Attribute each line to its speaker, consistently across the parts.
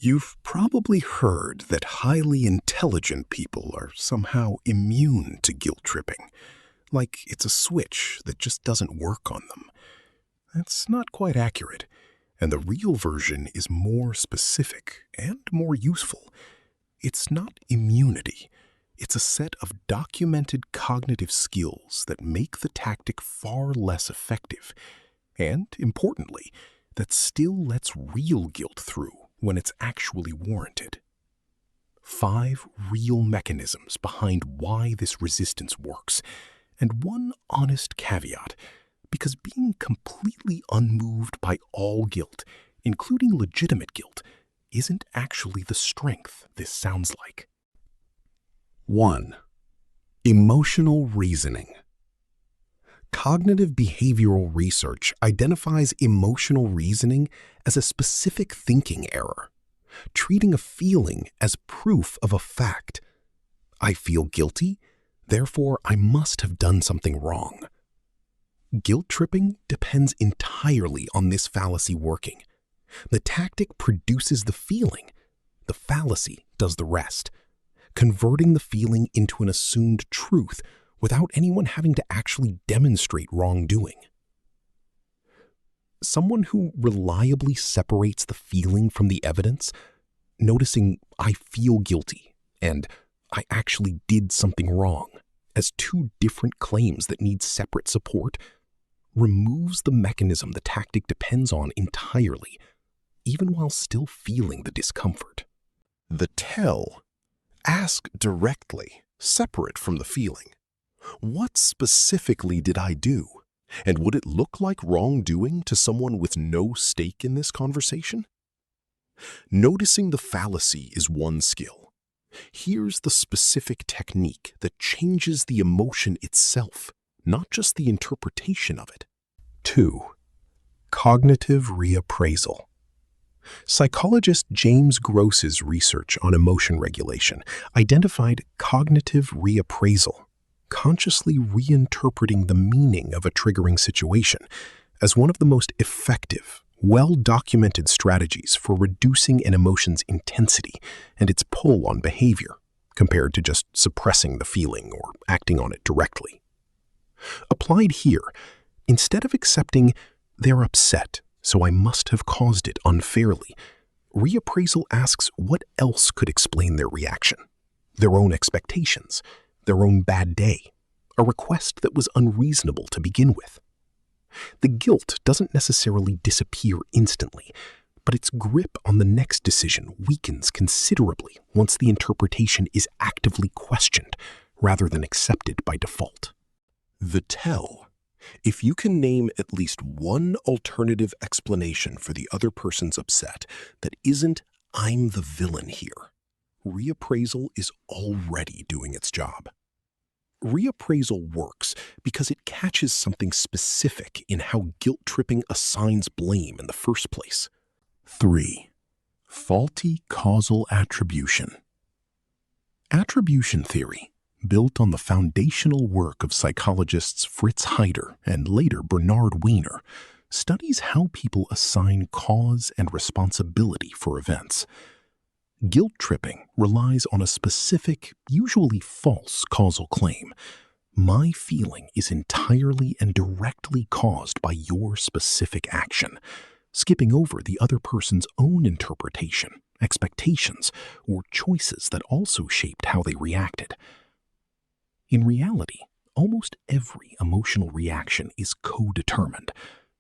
Speaker 1: You've probably heard that highly intelligent people are somehow immune to guilt tripping, like it's a switch that just doesn't work on them. That's not quite accurate, and the real version is more specific and more useful. It's not immunity. It's a set of documented cognitive skills that make the tactic far less effective, and, importantly, that still lets real guilt through when it's actually warranted. 5 real mechanisms behind why this resistance works, and one honest caveat, because being completely unmoved by all guilt, including legitimate guilt, isn't actually the strength this sounds like. 1. Emotional reasoning. Cognitive behavioral research identifies emotional reasoning as a specific thinking error, treating a feeling as proof of a fact. I feel guilty, therefore I must have done something wrong. Guilt tripping depends entirely on this fallacy working. The tactic produces the feeling. The fallacy does the rest, converting the feeling into an assumed truth without anyone having to actually demonstrate wrongdoing. Someone who reliably separates the feeling from the evidence, noticing I feel guilty and I actually did something wrong as 2 different claims that need separate support, removes the mechanism the tactic depends on entirely, even while still feeling the discomfort. The tell. Ask directly, separate from the feeling. What specifically did I do? And would it look like wrongdoing to someone with no stake in this conversation? Noticing the fallacy is one skill. Here's the specific technique that changes the emotion itself, not just the interpretation of it. 2. Cognitive reappraisal. Psychologist James Gross's research on emotion regulation identified cognitive reappraisal, consciously reinterpreting the meaning of a triggering situation, as one of the most effective, well-documented strategies for reducing an emotion's intensity and its pull on behavior, compared to just suppressing the feeling or acting on it directly. Applied here, instead of accepting they're upset, so I must have caused it unfairly, reappraisal asks what else could explain their reaction: their own expectations, their own bad day, a request that was unreasonable to begin with. The guilt doesn't necessarily disappear instantly, but its grip on the next decision weakens considerably once the interpretation is actively questioned rather than accepted by default. The tell. If you can name at least one alternative explanation for the other person's upset that isn't "I'm the villain here," reappraisal is already doing its job. Reappraisal works because it catches something specific in how guilt-tripping assigns blame in the first place. 3. Faulty causal attribution. Attribution theory, built on the foundational work of psychologists Fritz Heider and later Bernard Weiner, studies how people assign cause and responsibility for events. Guilt tripping relies on a specific, usually false causal claim. My feeling is entirely and directly caused by your specific action, skipping over the other person's own interpretation, expectations, or choices that also shaped how they reacted. In reality, almost every emotional reaction is co-determined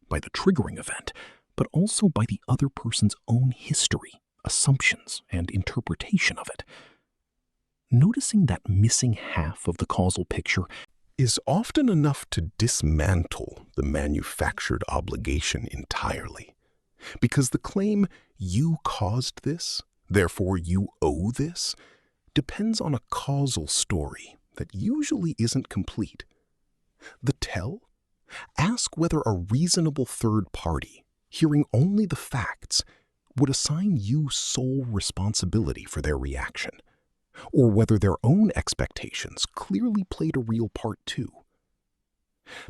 Speaker 1: by the triggering event, but also by the other person's own history, assumptions, and interpretation of it. Noticing that missing half of the causal picture is often enough to dismantle the manufactured obligation entirely, because the claim "you caused this, therefore you owe this" depends on a causal story that usually isn't complete. The tell? Ask whether a reasonable third party, hearing only the facts, would assign you sole responsibility for their reaction, or whether their own expectations clearly played a real part too.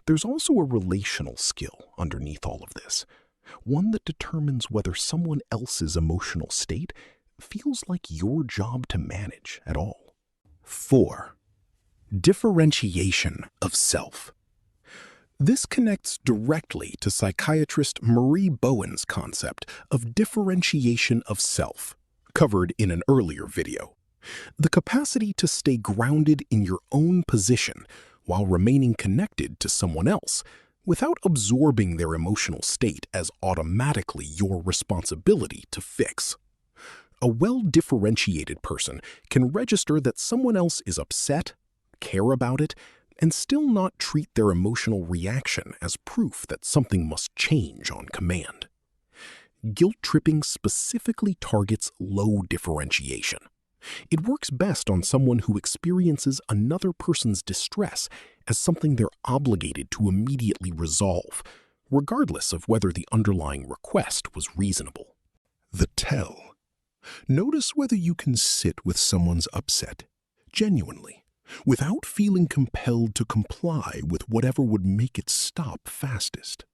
Speaker 1: There's also a relational skill underneath all of this, one that determines whether someone else's emotional state feels like your job to manage at all.
Speaker 2: 4. Differentiation of self. This connects directly to psychiatrist Marie Bowen's concept of differentiation of self, covered in an earlier video. The capacity to stay grounded in your own position while remaining connected to someone else without absorbing their emotional state as automatically your responsibility to fix. A well-differentiated person can register that someone else is upset, care about it, and still not treat their emotional reaction as proof that something must change on command. Guilt tripping specifically targets low differentiation. It works best on someone who experiences another person's distress as something they're obligated to immediately resolve, regardless of whether the underlying request was reasonable.
Speaker 3: The tell. Notice whether you can sit with someone's upset, genuinely, without feeling compelled to comply with whatever would make it stop fastest.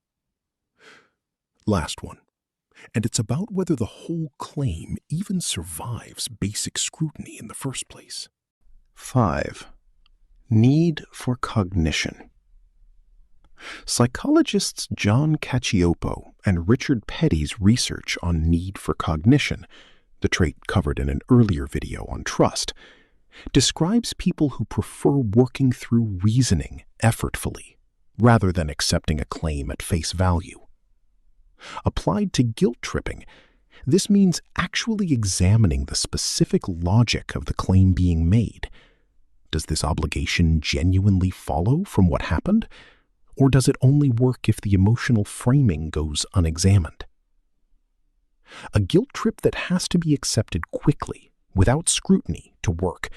Speaker 3: Last one, and it's about whether the whole claim even survives basic scrutiny in the first place.
Speaker 2: 5. Need for cognition. Psychologists John Cacioppo and Richard Petty's research on need for cognition, the trait covered in an earlier video on trust, describes people who prefer working through reasoning effortfully rather than accepting a claim at face value. Applied to guilt tripping, this means actually examining the specific logic of the claim being made. Does this obligation genuinely follow from what happened, or does it only work if the emotional framing goes unexamined? A guilt trip that has to be accepted quickly, without scrutiny, to work,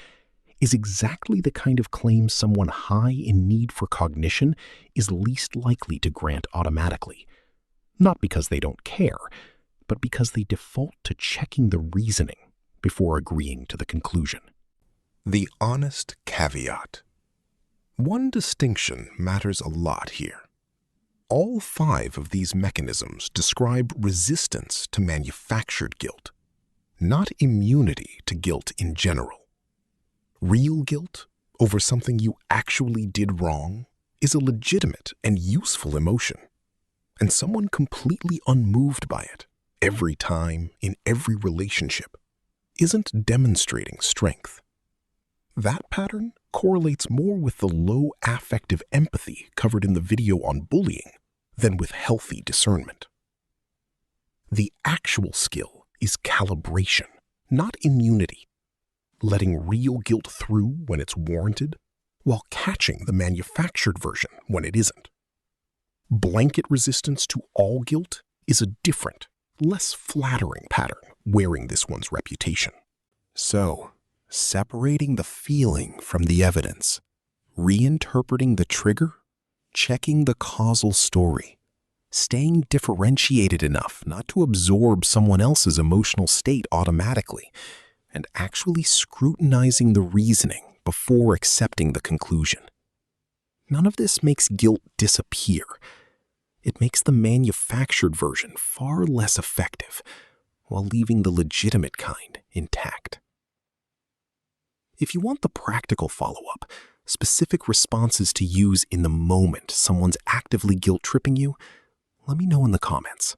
Speaker 2: is exactly the kind of claim someone high in need for cognition is least likely to grant automatically. Not because they don't care, but because they default to checking the reasoning before agreeing to the conclusion.
Speaker 3: The honest caveat. One distinction matters a lot here. All 5 of these mechanisms describe resistance to manufactured guilt, not immunity to guilt in general. Real guilt over something you actually did wrong is a legitimate and useful emotion, and someone completely unmoved by it every time in every relationship isn't demonstrating strength. That pattern correlates more with the low affective empathy covered in the video on bullying than with healthy discernment. The actual skill is calibration, not immunity, letting real guilt through when it's warranted, while catching the manufactured version when it isn't. Blanket resistance to all guilt is a different, less flattering pattern wearing this one's reputation.
Speaker 1: So, separating the feeling from the evidence, reinterpreting the trigger, checking the causal story, staying differentiated enough not to absorb someone else's emotional state automatically, and actually scrutinizing the reasoning before accepting the conclusion. None of this makes guilt disappear. It makes the manufactured version far less effective, while leaving the legitimate kind intact. If you want the practical follow-up, specific responses to use in the moment someone's actively guilt-tripping you, let me know in the comments.